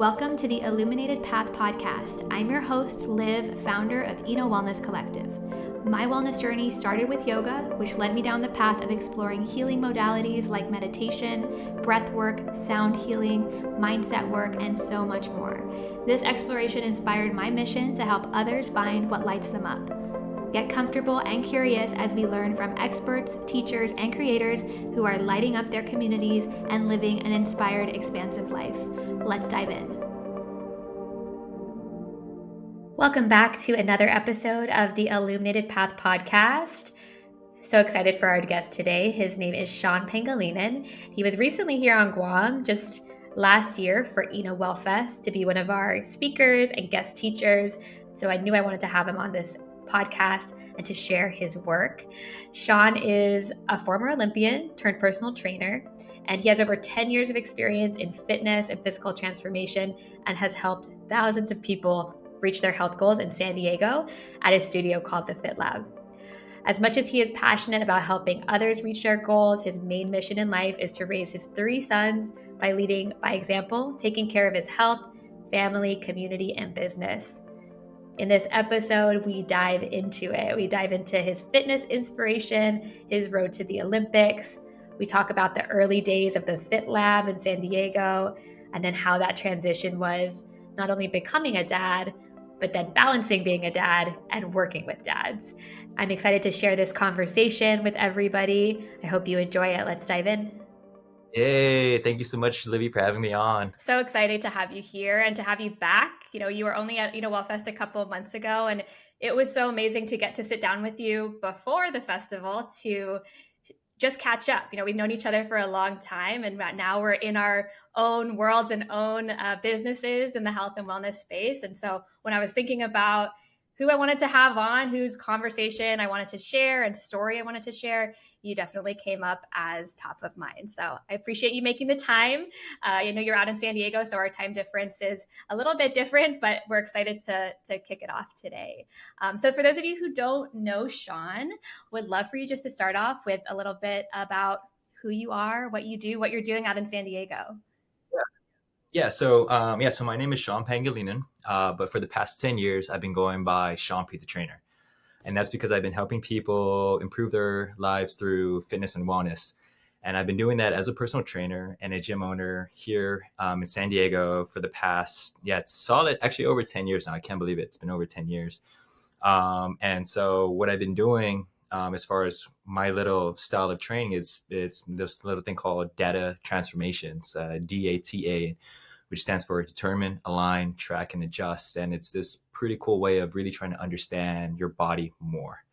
Welcome to the Illuminated Path podcast. I'm your host, Liv, founder of Eno Wellness Collective. My wellness journey started with yoga, which led me down the path of exploring healing modalities like meditation, breath work, sound healing, mindset work, and so much more. This exploration inspired my mission to help others find what lights them up. Get comfortable and curious as we learn from experts, teachers, and creators who are lighting up their communities and living an inspired, expansive life. Let's dive in. Welcome back to another episode of the Illuminated Path podcast. So excited for our guest today. His name is Sean Pangelinan. He was recently here on Guam just last year for Eno Wellfest to be one of our speakers and guest teachers. So I knew I wanted to have him on this podcast and to share his work. Sean is a former Olympian turned personal trainer, and he has over 10 years of experience in fitness and physical transformation and has helped thousands of people reach their health goals in San Diego at a studio called the Fit Lab. As much as he is passionate about helping others reach their goals, his main mission in life is to raise his 3 sons by leading by example, taking care of his health, family, community, and business. In this episode, we dive into it. We dive into his fitness inspiration, his road to the Olympics. We talk about the early days of the Fit Lab in San Diego, and then how that transition was not only becoming a dad, but then balancing being a dad and working with dads. I'm excited to share this conversation with everybody. I hope you enjoy it. Let's dive in. Yay. Thank you so much, Livy, for having me on. So excited to have you here and to have you back. You were only at Wellfest a couple of months ago, and it was so amazing to get to sit down with you before the festival to just catch up. We've known each other for a long time, and now we're in our own worlds and own businesses in the health and wellness space. And so when I was thinking about who I wanted to have on, whose conversation I wanted to share and story I wanted to share, you definitely came up as top of mind. So I appreciate you making the time. You're out in San Diego, so our time difference is a little bit different, but we're excited to kick it off today. So for those of you who don't know Sean, would love for you just to start off with a little bit about who you are, what you do, what you're doing out in San Diego. So my name is Sean Pangelinan, but for the past 10 years, I've been going by Sean P. the Trainer. And that's because I've been helping people improve their lives through fitness and wellness. And I've been doing that as a personal trainer and a gym owner here in San Diego for the past, it's solid, actually over 10 years now. I can't believe it. It's been over 10 years. And so what I've been doing as far as my little style of training is it's this little thing called data transformations, DATA, which stands for determine, align, track, and adjust. And it's this pretty cool way of really trying to understand your body more,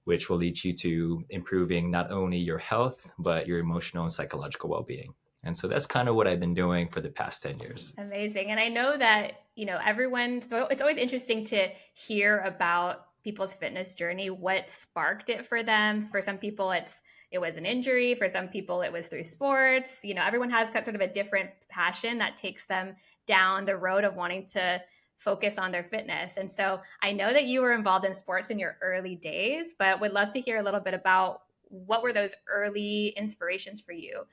which will lead you to improving not only your health, but your emotional and psychological well-being. And so that's kind of what I've been doing for the past 10 years. Amazing. And I know that, it's always interesting to hear about people's fitness journey, what sparked it for them. For some people, it was an injury. For some people, it was through sports. Everyone has got sort of a different passion that takes them down the road of wanting to focus on their fitness. And so I know that you were involved in sports in your early days, but would love to hear a little bit about what were those early inspirations for you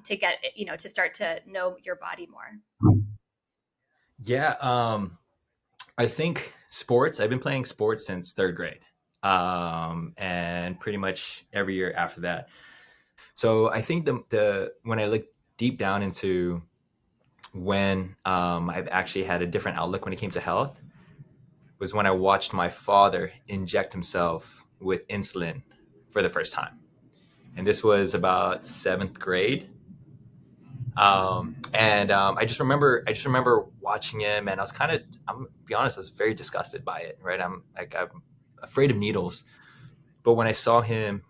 to get, to start to know your body more? Yeah. I think sports, I've been playing sports since 3rd grade. And pretty much every year after that. So I think the when I look deep down into when I've actually had a different outlook when it came to health was when I watched my father inject himself with insulin for the first time. And this was about 7th grade. I just remember watching him, and I'm gonna be honest, I was very disgusted by it, right? I'm afraid of needles. But when I saw him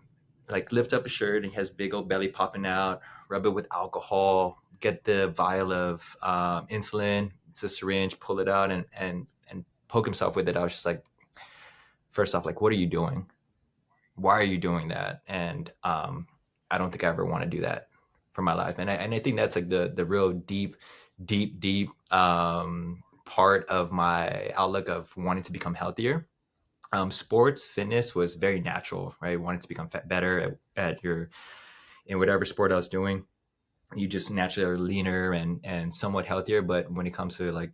lift up his shirt and he has big old belly popping out, rub it with alcohol, get the vial of insulin, it's a syringe, pull it out and poke himself with it, I was just like, first off, what are you doing? Why are you doing that? And I don't think I ever want to do that for my life. And I think that's the real deep part of my outlook of wanting to become healthier. Sports, fitness was very natural, right? Wanted to become better in whatever sport I was doing. you just naturally are leaner and somewhat healthier. But when it comes to like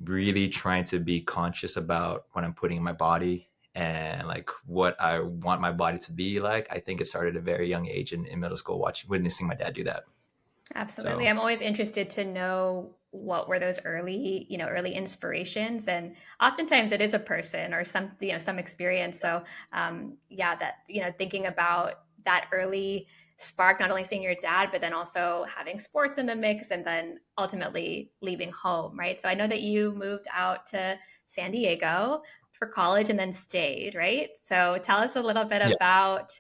really trying to be conscious about what I'm putting in my body and like what I want my body to be like, I think it started at a very young age in middle school, witnessing my dad do that. Absolutely. So I'm always interested to know what were those early, early inspirations. And oftentimes it is a person or some, some experience. So, yeah, that, thinking about that early spark, not only seeing your dad, but then also having sports in the mix and then ultimately leaving home, right? So I know that you moved out to San Diego for college and then stayed, right? So tell us a little bit yes. about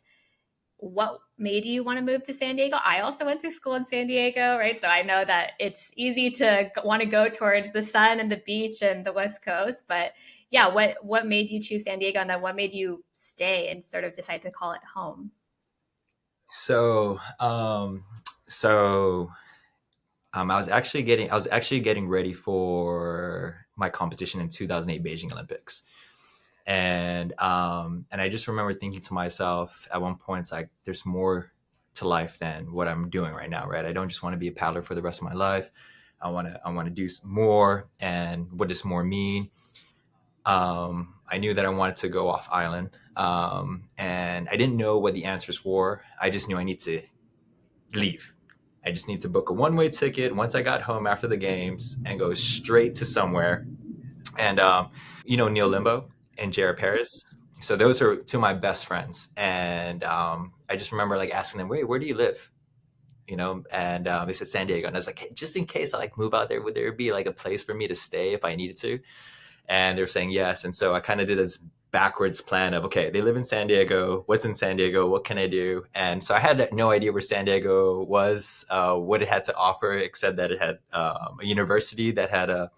what made you want to move to San Diego? I also went to school in San Diego, right? So I know that it's easy to want to go towards the sun and the beach and the West Coast, but yeah, what made you choose San Diego, and then what made you stay and sort of decide to call it home? So so I was actually getting ready for my competition in 2008 Beijing Olympics. And I just remember thinking to myself at one point, it's like there's more to life than what I'm doing right now, right? I don't just want to be a paddler for the rest of my life. I want to do more. And what does more mean? I knew that I wanted to go off island, and I didn't know what the answers were. I just knew I need to leave. I just need to book a one-way ticket once I got home after the games and go straight to somewhere. And Neil Limbo and Jared Paris. So those are two of my best friends, and I just remember like asking them, "Wait, where do you live?" And they said San Diego, and I was like, hey, just in case I like move out there, would there be like a place for me to stay if I needed to? And they were saying yes, and so I kind of did this backwards plan of okay, they live in San Diego. What's in San Diego? What can I do? And so I had no idea where San Diego was, what it had to offer, except that it had a university that had a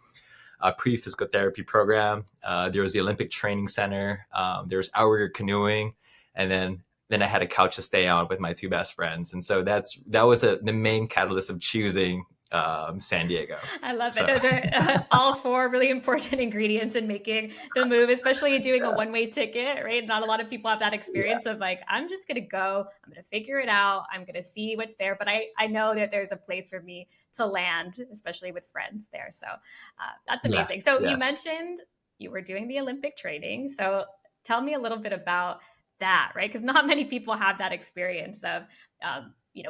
pre-physical therapy program. There was the Olympic Training Center. There was outrigger canoeing, and then I had a couch to stay on with my two best friends. And so that was the main catalyst of choosing San Diego. I love it. So Those are all four really important ingredients in making the move, especially doing a one-way ticket, right? Not a lot of people have that yeah, experience of like, I'm just going to go, I'm going to figure it out, I'm going to see what's there. But I know that there's a place for me to land, especially with friends there. So that's yeah, amazing. So you yes. mentioned you were doing the Olympic training. So tell me a little bit about that, right? Because not many people have that experience of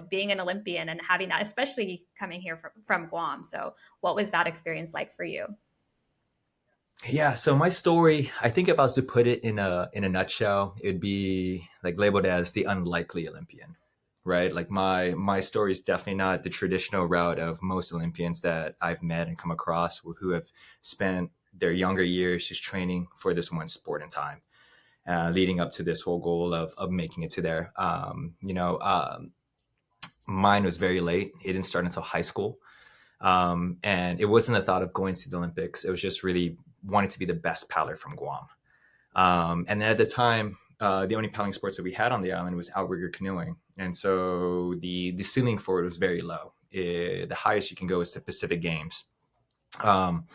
being an Olympian and having that, especially coming here from Guam. So, what was that experience like for you? Yeah, so my story, I think if I was to put it in a nutshell, it'd be like labeled as the unlikely Olympian, right? Like my story is definitely not the traditional route of most Olympians that I've met and come across who have spent their younger years just training for this one sport in time, leading up to this whole goal of making it to there. Mine was very late. It didn't start until high school. And it wasn't a thought of going to the Olympics. It was just really wanting to be the best paddler from Guam. And at the time, the only paddling sports that we had on the island was outrigger canoeing, and so the ceiling for it was very low. The highest you can go is the Pacific Games, um,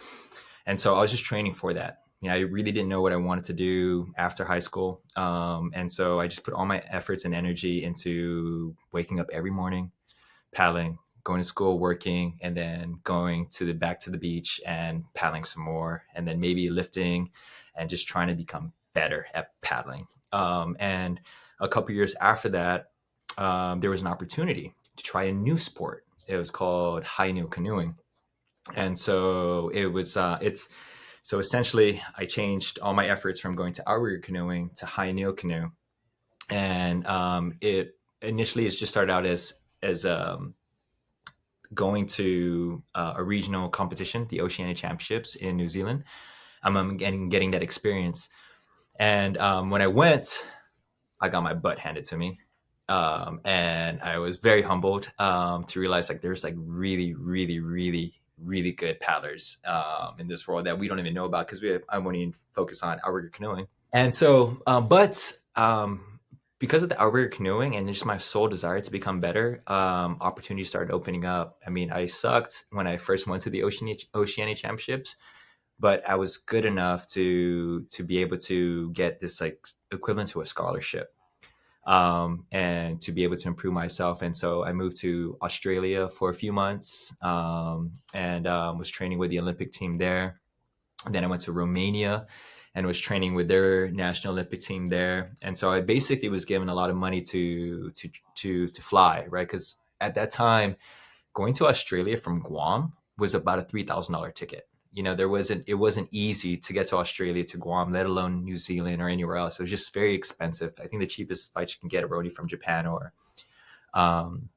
and so I was just training for that. I really didn't know what I wanted to do after high school, and so I just put all my efforts and energy into waking up every morning, paddling, going to school, working, and then going to the back to the beach and paddling some more, and then maybe lifting, and just trying to become better at paddling. And a couple years after that, there was an opportunity to try a new sport. It was called high kneel canoeing, and so it's so essentially I changed all my efforts from going to outrigger canoeing to high kneel canoe, and it initially it's just started out as going to a regional competition, the Oceania Championships in New Zealand. I'm getting that experience. And when I went, I got my butt handed to me. And I was very humbled to realize like there's like really, really, really, really good paddlers in this world that we don't even know about because I won't even focus on outrigger canoeing. And so, because of the outrigger canoeing and just my sole desire to become better, opportunities started opening up. I mean, I sucked when I first went to the Oceania Championships, but I was good enough to be able to get this like equivalent to a scholarship. and to be able to improve myself. And so I moved to Australia for a few months, and was training with the Olympic team there. And then I went to Romania and was training with their national Olympic team there. And so I basically was given a lot of money to fly, right? Because at that time, going to Australia from Guam was about a $3,000 ticket. It wasn't easy to get to Australia to Guam, let alone New Zealand or anywhere else. It was just very expensive. I think the cheapest flight you can get are only from Japan or um,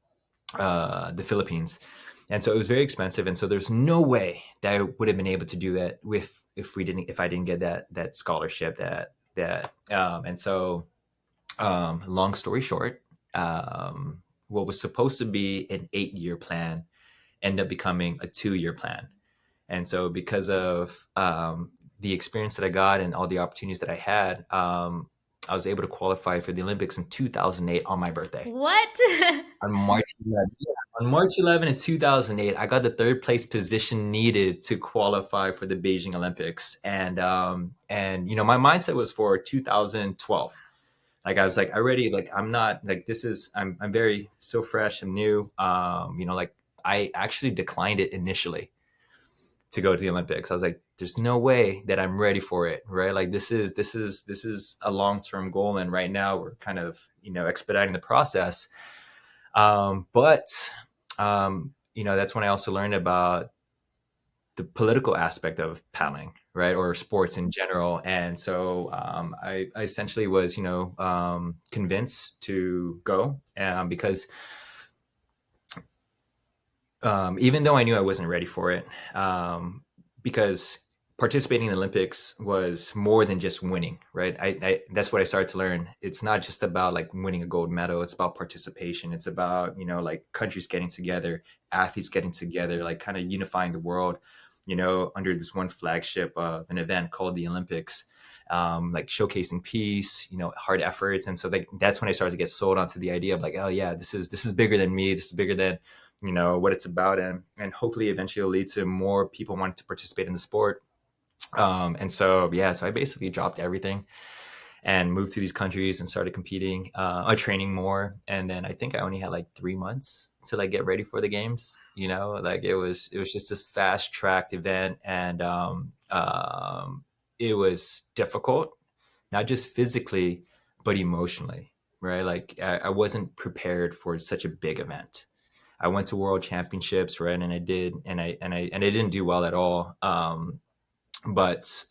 the Philippines. And so it was very expensive. And so there's no way that I would have been able to do that if I didn't get that scholarship and so long story short, what was supposed to be an 8-year plan ended up becoming a 2-year plan. And so because of the experience that I got and all the opportunities that I had, I was able to qualify for the Olympics in 2008 on my birthday. What? On March 11th. Yeah. On March 11th in 2008, I got the third place position needed to qualify for the Beijing Olympics. And my mindset was for 2012. Like I was like, I'm not like, I'm very so fresh and new. Like I actually declined it initially to go to the Olympics. I was like, there's no way that I'm ready for it, right? Like this is a long-term goal, and right now we're kind of expediting the process. But that's when I also learned about the political aspect of paddling, right, or sports in general. And so I essentially was convinced to go, because even though I knew I wasn't ready for it, because participating in the Olympics was more than just winning, right? That's what I started to learn. It's not just about like winning a gold medal. It's about participation. It's about, like countries getting together, athletes getting together, like kind of unifying the world, under this one flagship of an event called the Olympics, like showcasing peace, hard efforts. And so that's when I started to get sold onto the idea of like, oh yeah, this is bigger than me. This is bigger than what it's about, and hopefully eventually it'll lead to more people wanting to participate in the sport. And so I basically dropped everything and moved to these countries and started competing, training more. And then I think I only had like 3 months to like get ready for the games. Like it was just this fast tracked event, and it was difficult, not just physically but emotionally, right? Like I wasn't prepared for such a big event. I went to world championships, right? And I didn't do well at all. But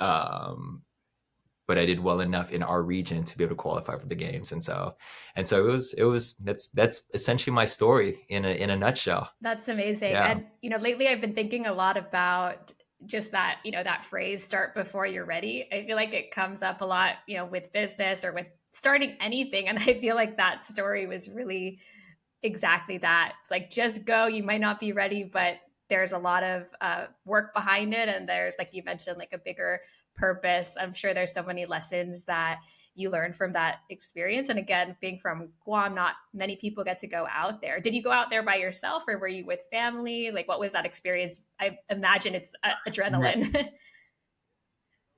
but I did well enough in our region to be able to qualify for the games. And so that's essentially my story in a nutshell. That's amazing. Yeah. And, lately I've been thinking a lot about just that, that phrase, start before you're ready. I feel like it comes up a lot, with business or with starting anything. And I feel like that story was really exactly that. It's like, just go. You might not be ready, but there's a lot of work behind it. And there's, like you mentioned, like a bigger purpose. I'm sure there's so many lessons that you learned from that experience. And again, being from Guam, not many people get to go out there. Did you go out there by yourself, or were you with family? Like, what was that experience? I imagine it's adrenaline.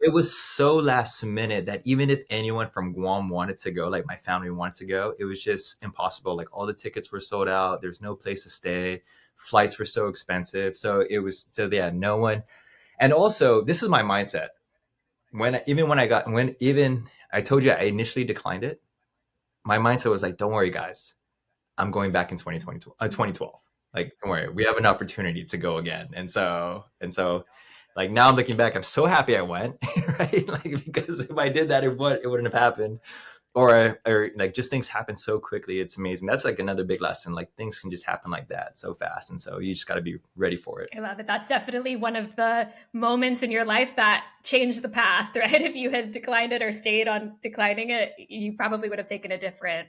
It was so last minute that even if anyone from Guam wanted to go, like my family wanted to go, it was just impossible. Like all the tickets were sold out. There's no place to stay. Flights were so expensive. No one. And also, this is my mindset. When I told you I initially declined it, my mindset was like, don't worry, guys, I'm going back in 2012. Like, don't worry, we have an opportunity to go again. And so, like now I'm looking back, I'm so happy I went, right? Like because if I did that, it wouldn't have happened. Or like just things happen so quickly. It's amazing. That's like another big lesson. Like things can just happen like that so fast, and so you just got to be ready for it. I love it. That's definitely one of the moments in your life that changed the path, right? If you had declined it or stayed on declining it, you probably would have taken a different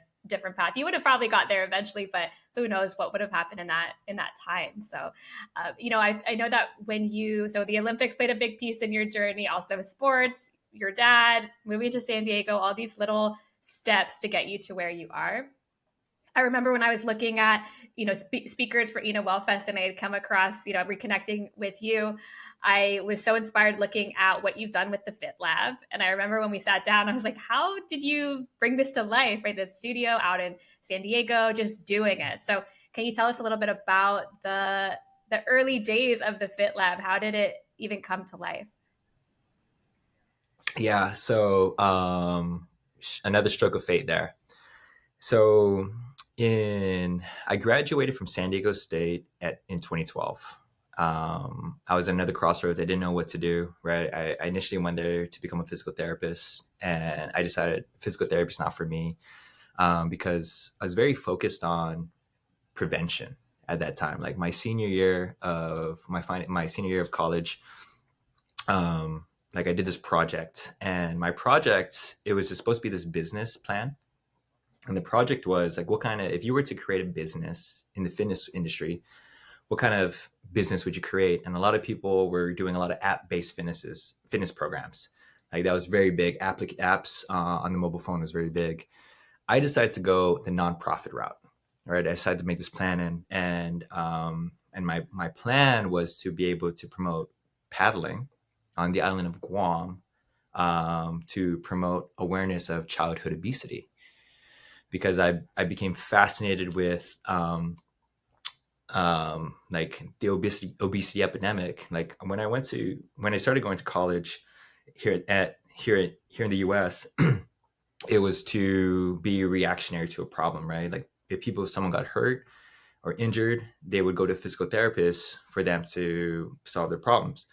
path. You would have probably got there eventually, but who knows what would have happened in that time. So, I know that so the Olympics played a big piece in your journey, also sports, your dad moving to San Diego, all these little steps to get you to where you are. I remember when I was looking at, speakers for Wellfest, and I had come across, reconnecting with you. I was so inspired looking at what you've done with the Fit Lab. And I remember when we sat down, I was like, how did you bring this to life, right? This studio out in San Diego, just doing it. So can you tell us a little bit about the early days of the Fit Lab? How did it even come to life? Yeah. So another stroke of fate there. So in I graduated from San Diego State in 2012. I was at another crossroads. I didn't know what to do. Right. I initially went there to become a physical therapist, and I decided physical therapy is not for me, because I was very focused on prevention at that time. Like my senior year of my senior year of college, like I did this project, and my project, it was just supposed to be this business plan. And the project was like, what kind of, if you were to create a business in the fitness industry, what kind of business would you create? And a lot of people were doing a lot of app-based fitness programs. Like that was very big. Apps on the mobile phone was very big. I decided to go the nonprofit route. Right, I decided to make this plan, and my plan was to be able to promote paddling on the island of Guam, to promote awareness of childhood obesity, because I became fascinated with like the obesity epidemic. Like when I started going to college here in the U.S., it was to be reactionary to a problem, right? Like if someone got hurt or injured, they would go to physical therapists for them to solve their problems.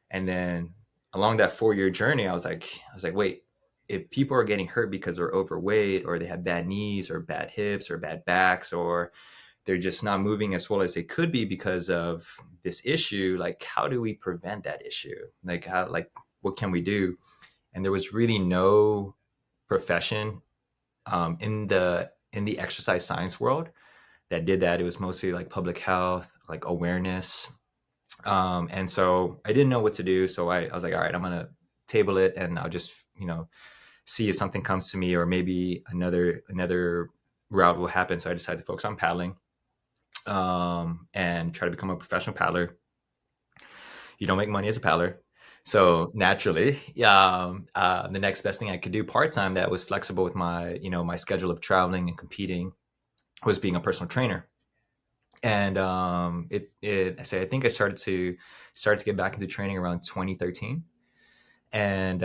And then along that 4-year journey, I was like, wait, if people are getting hurt because they're overweight, or they have bad knees or bad hips or bad backs, or they're just not moving as well as they could be because of this issue, like how do we prevent that issue? Like what can we do? And there was really no profession in the exercise science world that did that. It was mostly like public health, like awareness. And so I didn't know what to do. So I was like, all right, I'm gonna table it, and I'll just see if something comes to me, or maybe another route will happen. So I decided to focus on paddling, and try to become a professional paddler. You don't make money as a paddler. So naturally, the next best thing I could do part time that was flexible with my schedule of traveling and competing was being a personal trainer. And I think I started to get back into training around 2013. And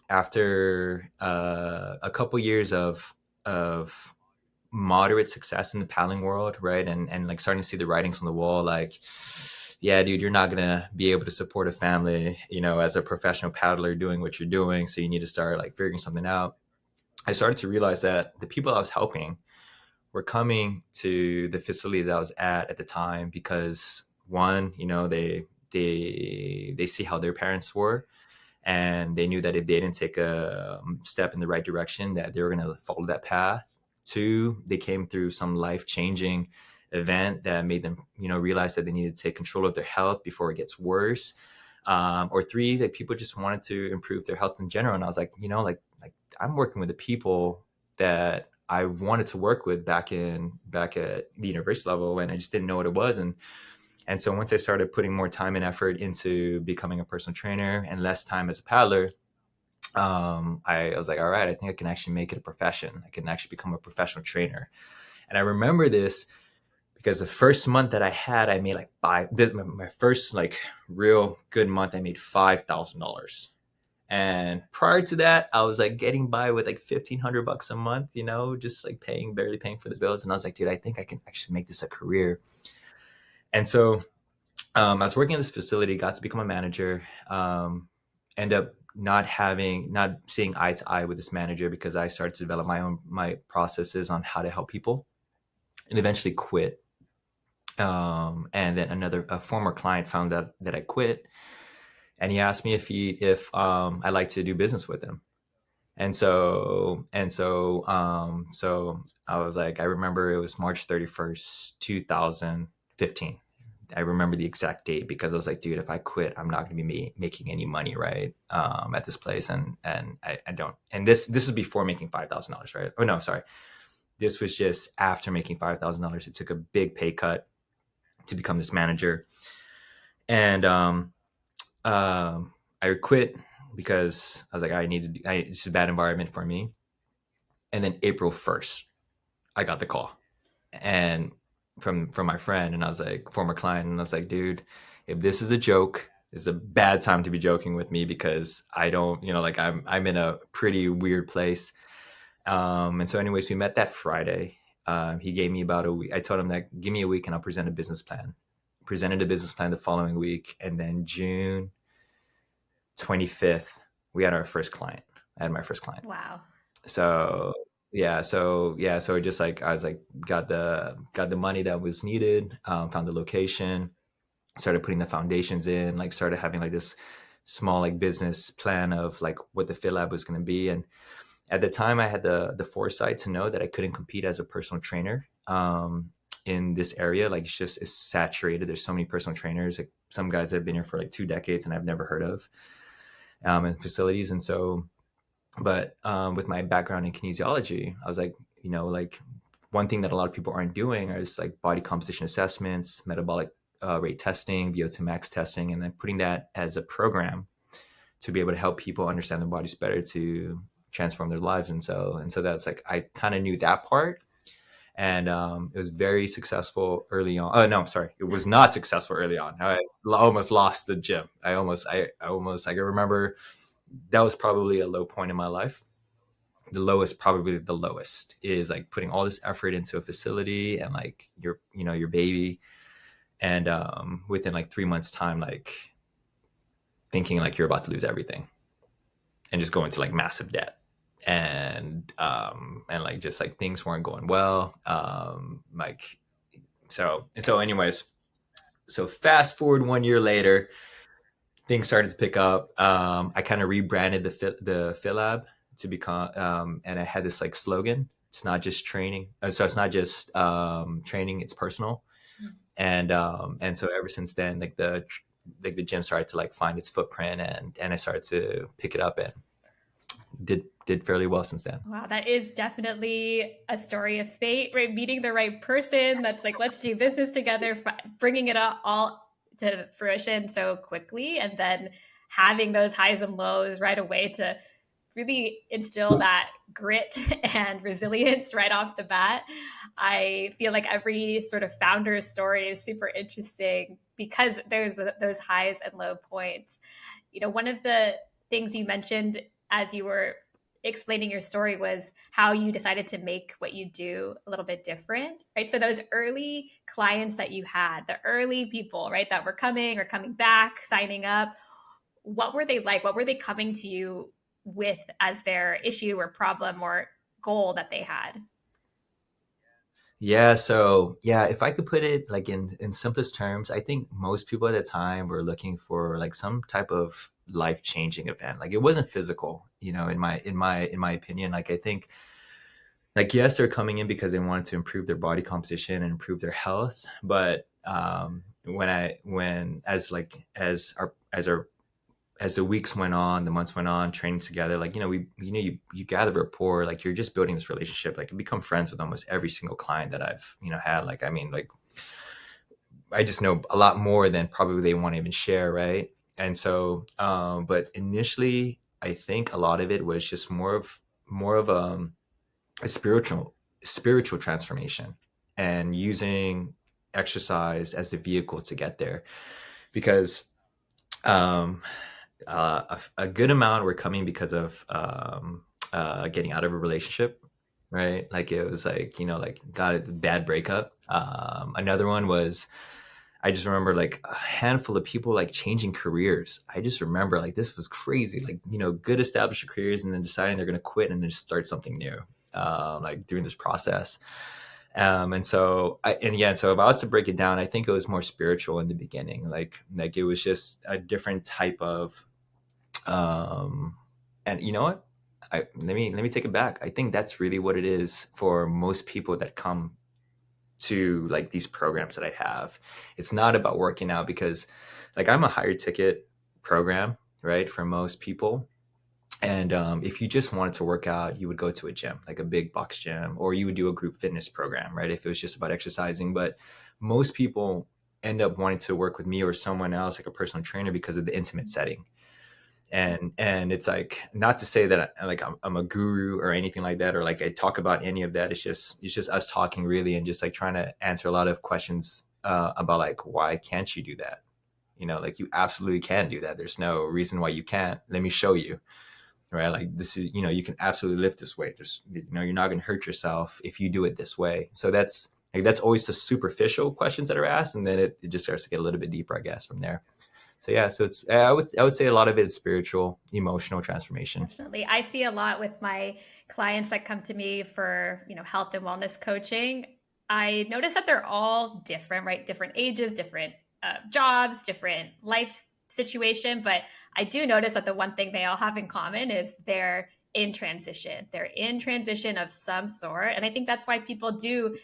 after a couple years of moderate success in the paddling world, right, and like starting to see the writings on the wall, like, yeah, dude, you're not gonna be able to support a family, as a professional paddler doing what you're doing. So you need to start like figuring something out. I started to realize that the people I was helping were coming to the facility that I was at the time because, one, they see how their parents were, and they knew that if they didn't take a step in the right direction, that they were going to follow that path. Two, they came through some life-changing event that made them, realize that they needed to take control of their health before it gets worse. Or three, that people just wanted to improve their health in general. And I was like, like I'm working with the people that I wanted to work with back at the university level, and I just didn't know what it was. And so once I started putting more time and effort into becoming a personal trainer and less time as a paddler, I was like, all right, I think I can actually make it a profession. I can actually become a professional trainer. And I remember this because the first month that I had, I made like my first like real good month, I made $5,000. And prior to that, I was like getting by with like $1,500 a month, just like barely paying for the bills. And I was like, dude, I think I can actually make this a career. And so I was working at this facility, got to become a manager, end up not seeing eye to eye with this manager because I started to develop my processes on how to help people, and eventually quit. And then a former client found out that I quit, and he asked me if I like to do business with him. So I was like, I remember it was March 31st, 2015. I remember the exact date because I was like, dude, if I quit, I'm not going to be making any money, right? At this place. And I don't, and this is before making $5,000, right? Oh no, sorry. this was just after making $5,000. It took a big pay cut to become this manager. And I quit because I was like, it's a bad environment for me. And then April 1st, I got the call, and from my friend, and I was like, former client, and I was like, dude, if this is a joke, it's a bad time to be joking with me, because I don't, like, I'm in a pretty weird place. And so, anyways, we met that Friday. He gave me about a week. I told him that give me a week and I'll present a business plan. Presented a business plan the following week, and then June 25th, we had our first client. I had my first client. Wow. So so just like I was like, got the money that was needed, found the location, started putting the foundations in, like started having like this small like business plan of like what the Fit Lab was going to be. And at the time, I had the foresight to know that I couldn't compete as a personal trainer in this area. Like, it's saturated. There's so many personal trainers. Like, some guys that have been here for like 2 decades and I've never heard of, in facilities. And so, but with my background in kinesiology, I was like, like, one thing that a lot of people aren't doing is like body composition assessments, metabolic rate testing, VO2 max testing, and then putting that as a program to be able to help people understand their bodies better to transform their lives. And so that's like, I kind of knew that part. And it was very successful early on. Oh no, I'm sorry, it was not successful early on. I almost lost the gym. I can remember that was probably a low point in my life. The lowest, probably the lowest, is like putting all this effort into a facility and like your baby, and within like 3 months time, like thinking like you're about to lose everything and just go into like massive debt. And like just like things weren't going well. Like, so anyways, so fast forward 1 year later, things started to pick up. I kind of rebranded the Fit Lab to become, and I had this like slogan: it's not just training. So it's not just training; it's personal. And so ever since then, like the gym started to like find its footprint, and I started to pick it up, and did fairly well since then. Wow, that is definitely a story of fate, right? Meeting the right person that's like, let's do business together, bringing it all to fruition so quickly, and then having those highs and lows right away to really instill that grit and resilience right off the bat. I feel like every sort of founder's story is super interesting because there's those highs and low points. One of the things you mentioned as you were explaining your story was how you decided to make what you do a little bit different, right? So those early clients that you had, the early people, right, that were coming or coming back, signing up, what were they like? What were they coming to you with as their issue or problem or goal that they had? Yeah, so yeah, if I could put it like in simplest terms, I think most people at the time were looking for like some type of life-changing event. Like, it wasn't physical, in my opinion. Like, I think, like, yes, they're coming in because they wanted to improve their body composition and improve their health. But when as the weeks went on, the months went on, training together, like, you gather rapport, like you're just building this relationship, like you become friends with almost every single client that I've, had. Like, I mean, like, I just know a lot more than probably they want to even share. Right. And so, but initially, I think a lot of it was just more of a spiritual transformation, and using exercise as the vehicle to get there. Because, um, a good amount were coming because of getting out of a relationship, right? Like, it was like, like, got a bad breakup. Another one was, I just remember like a handful of people like changing careers. I just remember like this was crazy, like, good established careers, and then deciding they're going to quit and then just start something new, like during this process. So if I was to break it down, I think it was more spiritual in the beginning. Like it was just a different type of, um, and you know what? Let me take it back. I think that's really what it is for most people that come to like these programs that I have. It's not about working out, because like I'm a higher ticket program, right, for most people. And if you just wanted to work out, you would go to a gym, like a big box gym, or you would do a group fitness program, right? If it was just about exercising. But most people end up wanting to work with me or someone else, like a personal trainer, because of the intimate setting. And it's like, not to say that I'm a guru or anything like that, or like I talk about any of that. It's just us talking, really, and just like trying to answer a lot of questions about like, why can't you do that? Like, you absolutely can do that. There's no reason why you can't. Let me show you. Right? Like, this is, you can absolutely lift this weight. Just, you're not going to hurt yourself if you do it this way. So that's always the superficial questions that are asked, and then it just starts to get a little bit deeper, I guess, from there. So yeah, so it's, I would say a lot of it is spiritual, emotional transformation. Definitely. I see a lot with my clients that come to me for, health and wellness coaching. I notice that they're all different, right? Different ages, different jobs, different life situation. But I do notice that the one thing they all have in common is they're in transition. They're in transition of some sort. And I think that's why people do,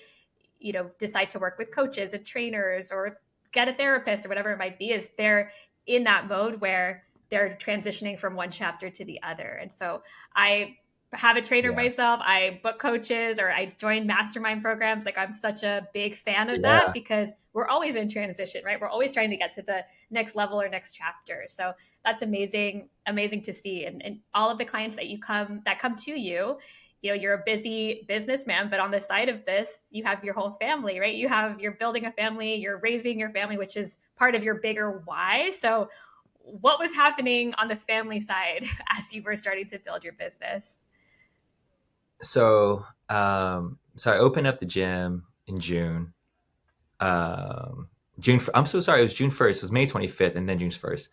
decide to work with coaches and trainers or get a therapist or whatever it might be, is they're in that mode where they're transitioning from one chapter to the other. And so I have a trainer Yeah. myself. I book coaches or I join mastermind programs. Like, I'm such a big fan of that Yeah. because we're always in transition, right? We're always trying to get to the next level or next chapter. So that's amazing, amazing to see. And all of the clients that come to you, you're a busy businessman, but on the side of this, you have your whole family, right? You're building a family, you're raising your family, which is part of your bigger why. So what was happening on the family side as you were starting to build your business? So I opened up the gym in June. I'm so sorry. It was June 1st. It was May 25th, and then June 1st.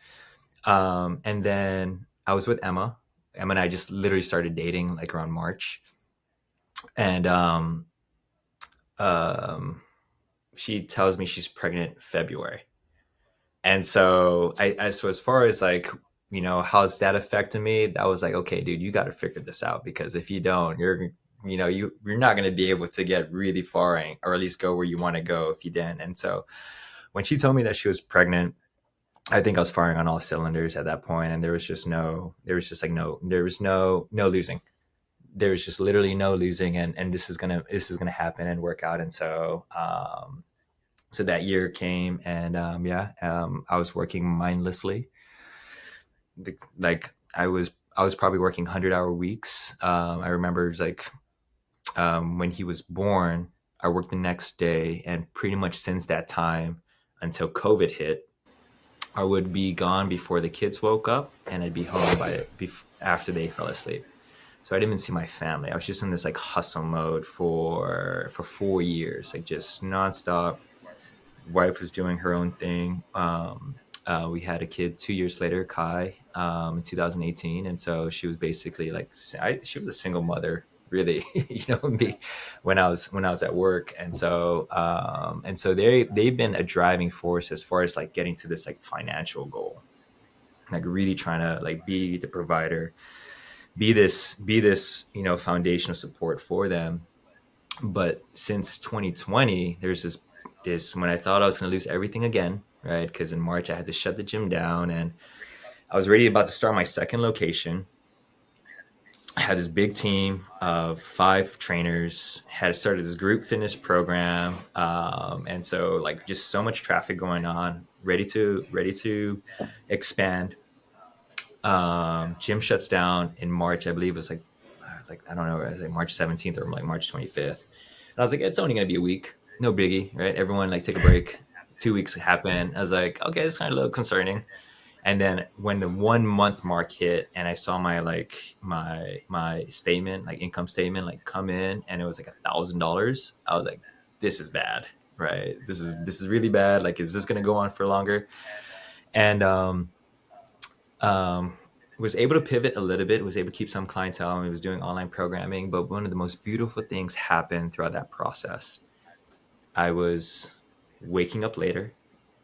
And then I was with Emma. Emma and I just literally started dating like around March, and um, she tells me she's pregnant February. And so so as far as like, how's that affecting me? That was like, okay, dude, you got to figure this out, because if you don't, you're not going to be able to get really far, or at least go where you want to go if you didn't. And so when she told me that she was pregnant, I think I was firing on all cylinders at that point, and there was just no losing. There was just literally no losing, and this is gonna happen and work out. And so that year came, and I was working mindlessly. Like, I was probably working 100-hour weeks. I remember it was like, when he was born, I worked the next day, and pretty much since that time until COVID hit, I would be gone before the kids woke up, and I'd be home after they fell asleep. So I didn't even see my family. I was just in this like hustle mode for 4 years, like just nonstop. Wife was doing her own thing. We had a kid 2 years later, Kai, in 2018, and so she was basically like, she was a single mother, really, me, when I was at work. And so they've been a driving force as far as like getting to this like financial goal, like really trying to like be the provider, be this foundational support for them. But since 2020, there's this when I thought I was going to lose everything again, right? Because in March I had to shut the gym down, and I was already about to start my second location. I had this big team of 5 trainers, had started this group fitness program, and so like just so much traffic going on, ready to expand. Gym shuts down in March. I believe it was like I don't know, it was like March 17th or like March 25th. And I was like, it's only gonna be a week, no biggie, right? Everyone like take a break. 2 weeks happen. I was like, okay, it's kind of a little concerning. And then when the 1 month mark hit, and I saw my statement, like income statement, like come in, and it was like $1,000, I was like, this is bad, right? This is really bad. Like, is this gonna go on for longer? And um, was able to pivot a little bit, was able to keep some clientele, and was doing online programming. But one of the most beautiful things happened throughout that process. I was waking up later,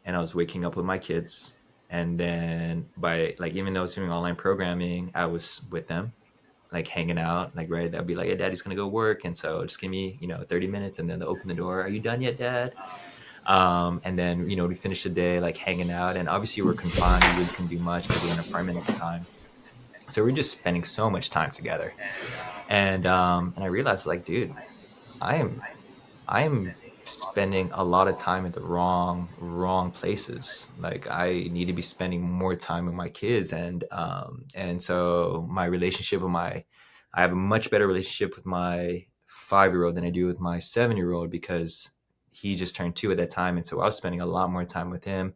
and I was waking up with my kids. And then by like, even though I was doing online programming, I was with them, like hanging out, like, right. I'd be like, hey, daddy's going to go work. And so just give me, 30 minutes. And then they'll open the door. Are you done yet, dad? And then, we finished the day like hanging out, and obviously we're confined. We really couldn't do much because we were in an apartment at the time. So we're just spending so much time together. And I realized, like, dude, I am I am spending a lot of time at the wrong places. Like, I need to be spending more time with my kids, and so my relationship with my I have a much better relationship with my 5-year-old than I do with my 7-year-old, because he just turned 2 at that time, and so I was spending a lot more time with him,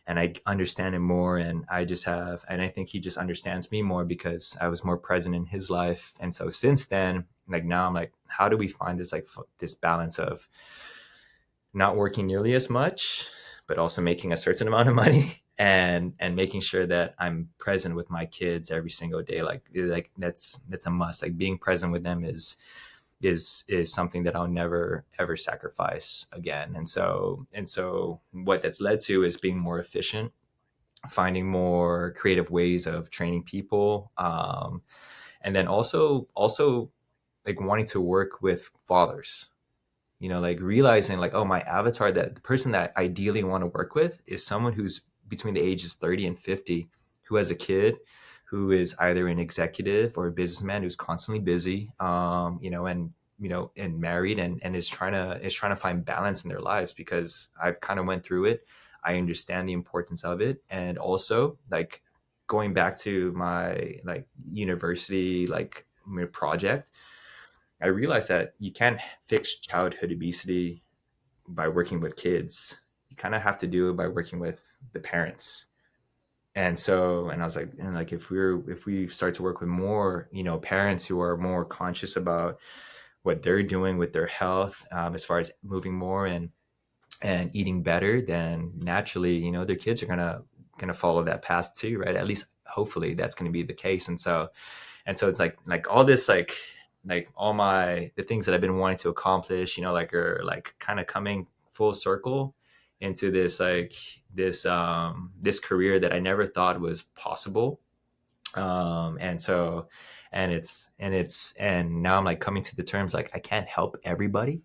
and I understand him more, and I think he just understands me more because I was more present in his life. And so since then, like, now I'm like, how do we find this, like, this balance of not working nearly as much but also making a certain amount of money, and making sure that I'm present with my kids every single day. Like that's a must. Like, being present with them is something that I'll never ever sacrifice again. And so what that's led to is being more efficient, finding more creative ways of training people, and then also like wanting to work with fathers. Like, realizing, like, oh, my avatar, that the person that I ideally want to work with is someone who's between the ages 30 and 50, who has a kid, who is either an executive or a businessman who's constantly busy, and married, and is trying to find balance in their lives, because I've kind of went through it. I understand the importance of it. And also, like, going back to my, like, university, like, project, I realized that you can't fix childhood obesity by working with kids. You kind of have to do it by working with the parents. And I was like, and like, if we start to work with more, parents who are more conscious about what they're doing with their health, as far as moving more and eating better, then naturally, their kids are gonna follow that path too, right? At least hopefully that's gonna be the case. And so it's like all this, like all the things that I've been wanting to accomplish, like, are like kind of coming full circle into this career that I never thought was possible. And now I'm like coming to the terms, like, I can't help everybody,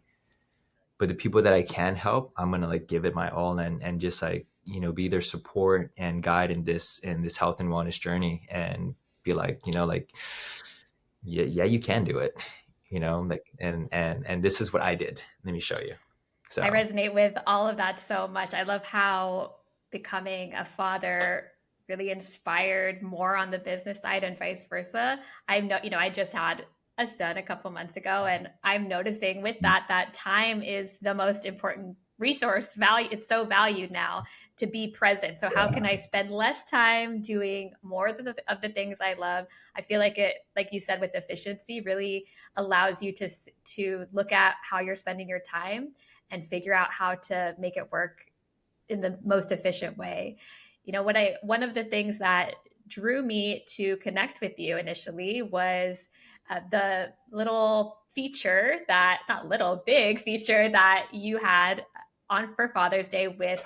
but the people that I can help, I'm gonna, like, give it my all, and just, like, be their support and guide in this health and wellness journey, and be like, like, yeah, yeah, you can do it, like, and this is what I did. Let me show you. I So resonate with all of that so much. I love how becoming a father really inspired more on the business side and vice versa. I just had a son a couple months ago, and I'm noticing with that time is the most important resource value. It's so valued now to be present. So how yeah. can I spend less time doing more of the things I love? I feel like it, like you said, with efficiency, really allows you to look at how you're spending your time and figure out how to make it work in the most efficient way. One of the things that drew me to connect with you initially was the little feature that, not little, big feature that you had on for Father's Day with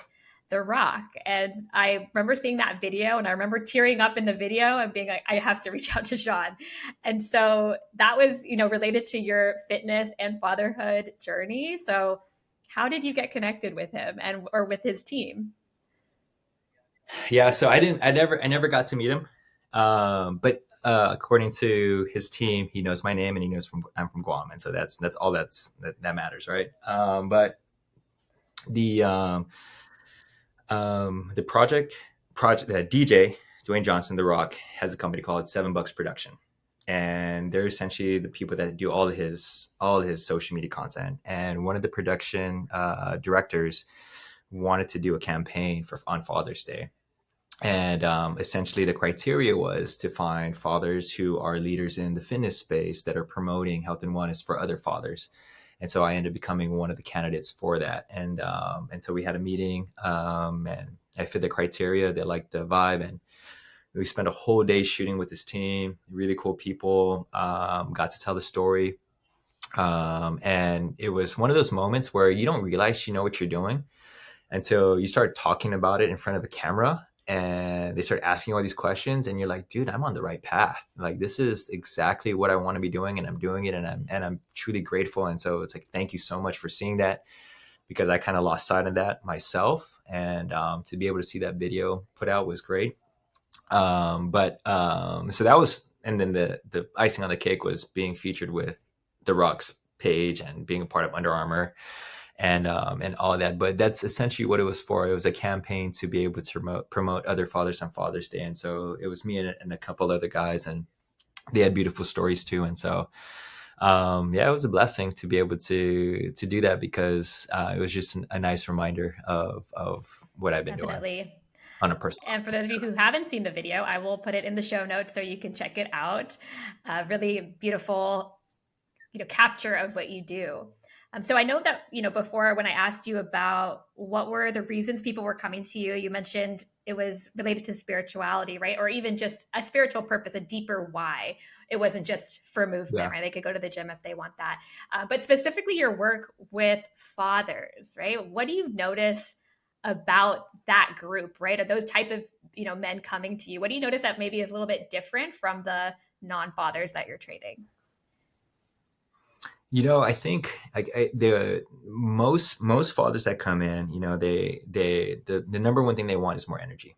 The Rock. And I remember seeing that video, and I remember tearing up in the video and being like, I have to reach out to Sean. And so that was, related to your fitness and fatherhood journey. So how did you get connected with him or with his team? Yeah, so I never got to meet him, but according to his team, he knows my name, and he knows I'm from Guam, and so that's all that matters, right? But the the project DJ Dwayne Johnson, The Rock, has a company called $7 Production, and they're essentially the people that do all his social media content. And one of the production directors wanted to do a campaign on Father's Day. And essentially, the criteria was to find fathers who are leaders in the fitness space that are promoting health and wellness for other fathers. And so I ended up becoming one of the candidates for that. And so we had a meeting, and I fit the criteria. They liked the vibe, and we spent a whole day shooting with this team. Really cool people. Got to tell the story, and it was one of those moments where you don't realize you know what you're doing until you start talking about it in front of a camera, and they start asking you all these questions, and you're like, dude, I'm on the right path. Like, this is exactly what I want to be doing, and I'm doing it, and I'm truly grateful. And so it's like, thank you so much for seeing that, because I kind of lost sight of that myself. And to be able to see that video put out was great. So that was, and then the icing on the cake was being featured with the Rock's page and being a part of Under Armour and all of that. But that's essentially what it was for. It was a campaign to be able to promote other fathers on Father's Day, and so it was me and a couple other guys, and they had beautiful stories too. And so yeah, it was a blessing to be able to do that because it was just a nice reminder of what I've been doing Definitely. on a personal And for those of you who haven't seen the video, I will put it in the show notes so you can check it out. Really beautiful, capture of what you do. So I know that, before when I asked you about what were the reasons people were coming to you, you mentioned it was related to spirituality, right? Or even just a spiritual purpose, a deeper why. It wasn't just for movement, yeah. right? They could go to the gym if they want that. But specifically your work with fathers, right? What do you notice about that group, right? Are those type of, men coming to you? What do you notice that maybe is a little bit different from the non-fathers that you're training? I think like the most fathers that come in, the number one thing they want is more energy.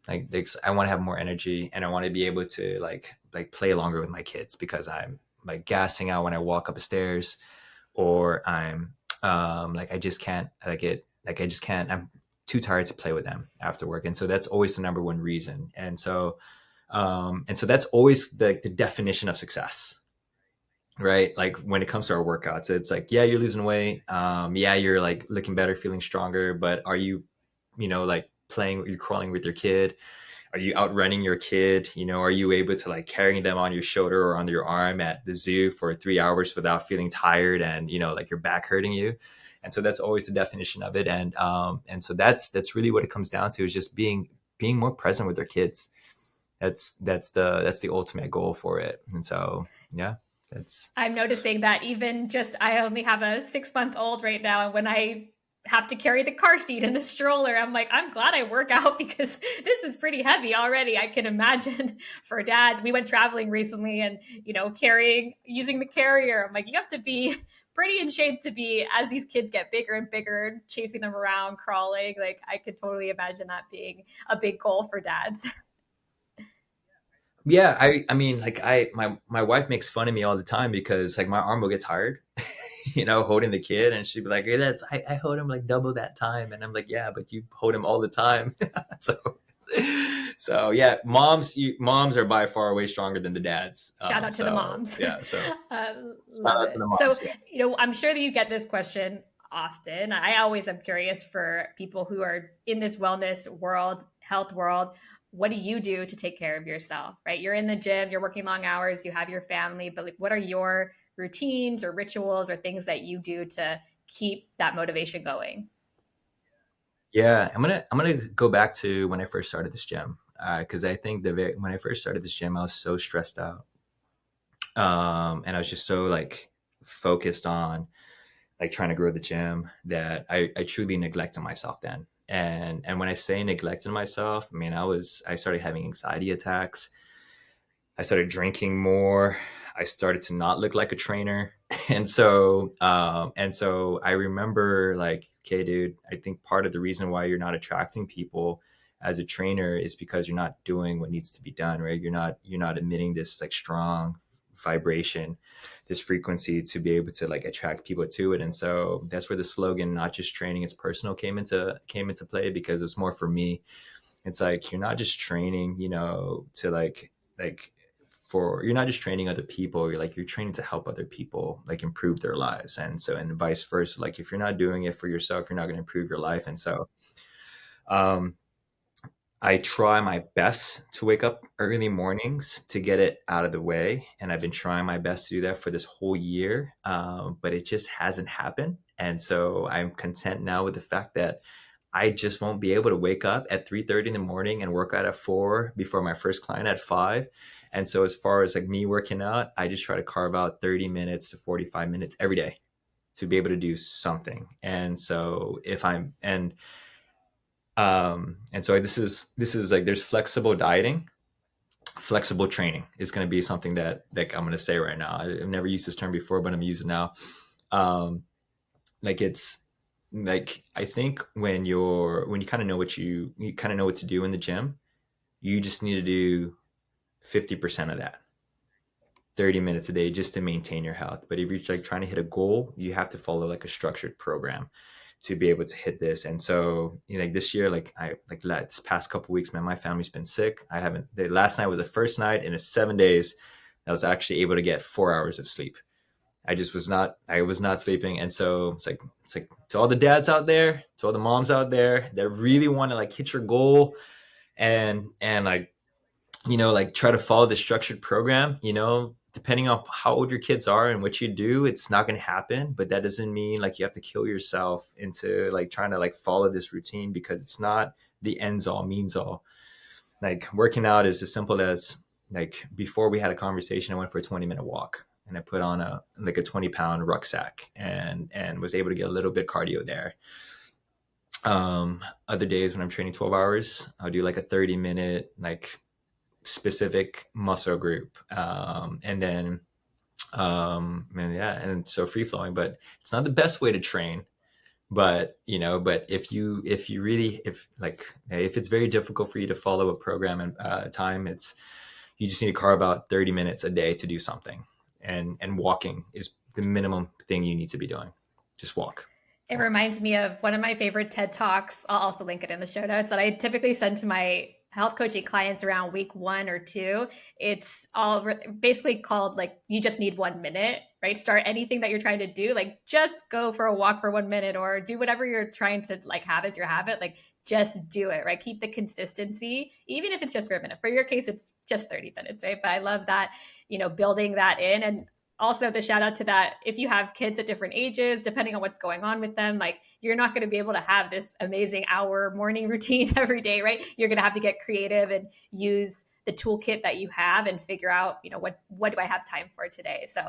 I want to have more energy, and I want to be able to like play longer with my kids because I'm like gassing out when I walk up the stairs, or I'm like I just can't like I just can't. I'm too tired to play with them after work, and so that's always the number one reason. And so that's always the definition of success, right? Like when it comes to our workouts, it's like, yeah, you're losing weight. Yeah, you're like looking better, feeling stronger, but are you, like playing, you're crawling with your kid? Are you outrunning your kid? Are you able to like carrying them on your shoulder or under your arm at the zoo for 3 hours without feeling tired and, like your back hurting you? And so that's always the definition of it. And so that's really what it comes down to, is just being more present with their kids. That's the ultimate goal for it. And so, yeah, that's, I'm noticing that even just I only have a 6-month-old right now, and when I have to carry the car seat and the stroller, I'm like, I'm glad I work out because this is pretty heavy already. I can imagine for dads. We went traveling recently, and using the carrier. I'm like, you have to be pretty in shape to be, as these kids get bigger and bigger, chasing them around, crawling. Like I could totally imagine that being a big goal for dads. yeah. I mean, like my wife makes fun of me all the time because like my arm will get tired, holding the kid, and she'd be like, "Hey, I hold him like double that time," and I'm like, "Yeah, but you hold him all the time." so so yeah, moms are by far way stronger than the dads. Shout out to the So moms. yeah, so uh, shout love out to it. the So, moms. Yeah. I'm sure that you get this question often. I always am curious for people who are in this wellness world, health world. What do you do to take care of yourself, right? You're in the gym, you're working long hours, you have your family, but like, what are your routines or rituals or things that you do to keep that motivation going? Yeah, I'm gonna go back to when I first started this gym, because I think when I first started this gym, I was so stressed out, and I was just so like focused on like trying to grow the gym that I truly neglected myself then. And when I say neglected myself, I mean I started having anxiety attacks. I started drinking more. I started to not look like a trainer. And so I remember like, okay, dude, I think part of the reason why you're not attracting people as a trainer is because you're not doing what needs to be done, right? You're not emitting this like strong vibration, this frequency to be able to like attract people to it. And so that's where the slogan, not just training, it's personal, came into play, because it's more for me. It's like you're not just training, to like for you're not just training other people, you're training to help other people like improve their lives. And vice versa, like if you're not doing it for yourself, you're not going to improve your life. And so um I try my best to wake up early mornings to get it out of the way, and I've been trying my best to do that for this whole year, but it just hasn't happened. And so I'm content now with the fact that I just won't be able to wake up at 3:30 in the morning and work out at 4 before my first client at 5. And so as far as like me working out, I just try to carve out 30 minutes to 45 minutes every day to be able to do something. And so this is like, there's flexible dieting. Flexible training is going to be something that I'm going to say right now. I've never used this term before, but I'm using it now. Like it's like, I think when you kind of know what you kind of know what to do in the gym, You just need to do 50% of that, 30 minutes a day, just to maintain your health. But if you're like trying to hit a goal, you have to follow like a structured program to be able to hit this. And so, like this year, this past couple weeks, man, my family's been sick. I haven't. Last night was the first night in 7 days I was actually able to get 4 hours of sleep. I was not sleeping. And so it's like to all the dads out there, to all the moms out there that really want to like hit your goal and like, like try to follow the structured program, depending on how old your kids are and what you do, it's not going to happen. But that doesn't mean like you have to kill yourself into like trying to like follow this routine, because it's not the ends all means all. Like working out is as simple as, like, before we had a conversation, I went for a 20-minute walk and I put on a 20-pound rucksack and was able to get a little bit cardio there. Other days when I'm training 12 hours, I'll do like a 30-minute like specific muscle group. And then and yeah, and so free flowing. But it's not the best way to train. But if you really, if it's very difficult for you to follow a program and time, it's, you just need to carve out 30 minutes a day to do something. And walking is the minimum thing you need to be doing. Just walk. It reminds me of one of my favorite TED Talks. I'll also link it in the show notes, that I typically send to my health coaching clients around week 1 or 2. It's all basically called like, you just need 1 minute, right? Start anything that you're trying to do. Like just go for a walk for 1 minute, or do whatever you're trying to like have as your habit. Like just do it, right? Keep the consistency, even if it's just for a minute. For your case, it's just 30 minutes, right? But I love that, building that in. And also the shout out to that, if you have kids at different ages, depending on what's going on with them, like you're not going to be able to have this amazing hour morning routine every day, right? You're going to have to get creative and use the toolkit that you have and figure out, what do I have time for today? So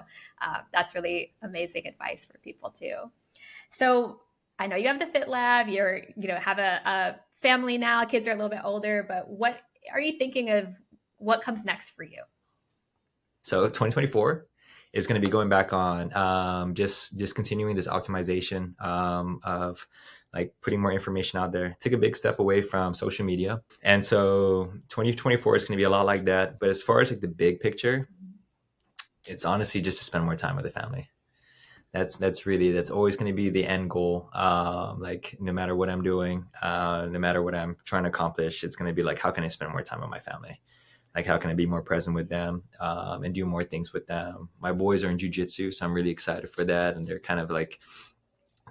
that's really amazing advice for people too. So I know you have the Fit Lab, have a family now, kids are a little bit older, but what are you thinking of, what comes next for you? So 2024 is going to be going back on just continuing this optimization of like putting more information out there. Take a big step away from social media. And so 2024 is going to be a lot like that. But as far as like the big picture, it's honestly just to spend more time with the family. That's always going to be the end goal. Like no matter what I'm doing, no matter what I'm trying to accomplish, it's going to be like, how can I spend more time with my family? Like, how can I be more present with them and do more things with them? My boys are in jujitsu, so I'm really excited for that. And they're kind of like,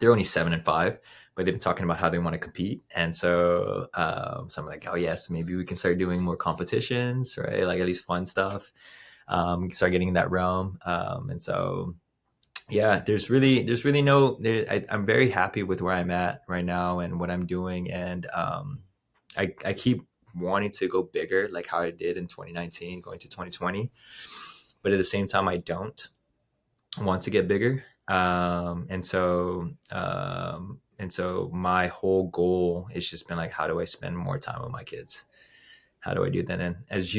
they're only 7 and 5, but they've been talking about how they want to compete. And so, so I'm like, oh yes, maybe we can start doing more competitions, right? Like at least fun stuff. Start getting in that realm. And so, yeah, there's really I'm very happy with where I'm at right now and what I'm doing. And I keep wanting to go bigger, like how I did in 2019, going to 2020. But at the same time, I don't want to get bigger. And so my whole goal has just been like, how do I spend more time with my kids? How do I do that? And as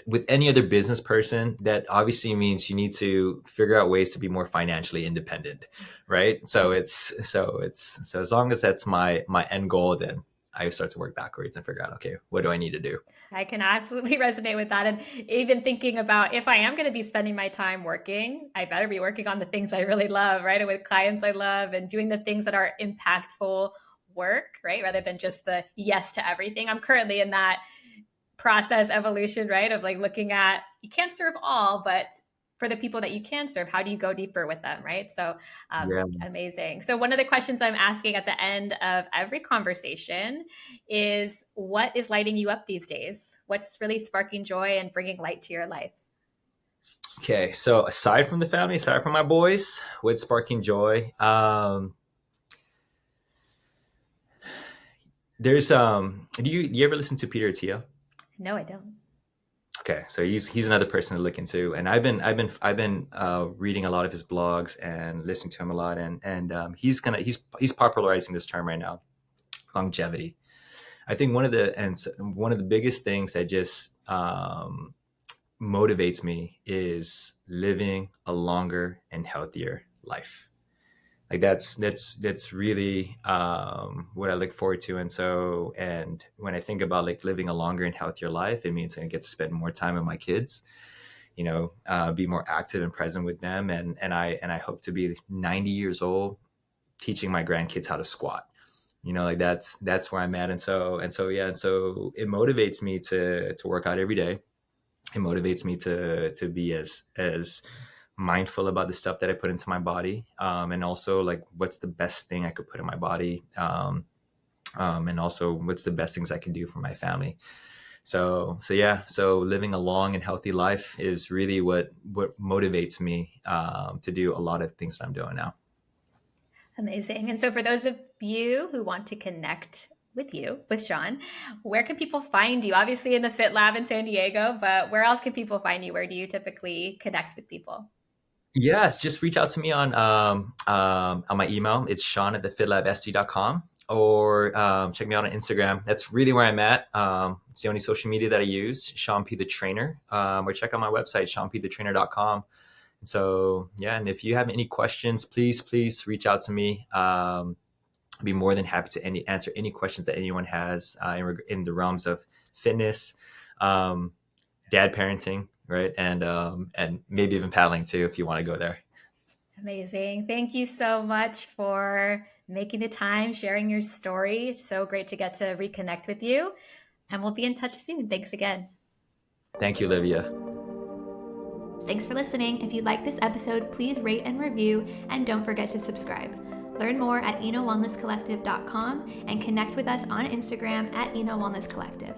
with any other business person, that obviously means you need to figure out ways to be more financially independent, right? So as long as that's my end goal, then I start to work backwards and figure out, okay, what do I need to do? I can absolutely resonate with that. And even thinking about, if I am going to be spending my time working, I better be working on the things I really love, right? And with clients I love, and doing the things that are impactful work, right? Rather than just the yes to everything. I'm currently in that process evolution, right? Of like looking at, you can't serve all, but for the people that you can serve, how do you go deeper with them, right? So Yeah. amazing. So one of the questions I'm asking at the end of every conversation is, what is lighting you up these days? What's really sparking joy and bringing light to your life? Okay, so aside from the family, aside from my boys, what's sparking joy? There's do you ever listen to Peter Attia? No, I don't. Okay, so he's another person to look into, and I've been reading a lot of his blogs and listening to him a lot, and he's popularizing this term right now, longevity. I think one of the biggest things that just motivates me is living a longer and healthier life. Like that's really what I look forward to. And when I think about like living a longer and healthier life, it means I get to spend more time with my kids, be more active and present with them. And I hope to be 90 years old teaching my grandkids how to squat. Like that's where I'm at. And so it motivates me to work out every day. It motivates me to be as mindful about the stuff that I put into my body, and also like what's the best thing I could put in my body, and also what's the best things I can do for my family. So living a long and healthy life is really what motivates me, to do a lot of things that I'm doing now. Amazing. And so for those of you who want to connect with you, with Sean, where can people find you? Obviously in the Fit Lab in San Diego, but where else can people find you? Where do you typically connect with people? Yes, just reach out to me on my email. It's sean@thefitlabsd.com, or check me out on Instagram. That's really where I'm at. It's the only social media that I use, Sean P. the Trainer. Or check out my website, seanpthetrainer.com. So yeah, and if you have any questions, please reach out to me. I'd be more than happy to answer any questions that anyone has, in the realms of fitness, um, dad parenting, right, and maybe even paddling too, if you want to go there. Amazing. Thank you so much for making the time, sharing your story. So great to get to reconnect with you. And we'll be in touch soon. Thanks again. Thank you, Livia. Thanks for listening. If you like this episode, please rate and review, and don't forget to subscribe. Learn more at enowellnesscollective.com and connect with us on Instagram at enowellnesscollective.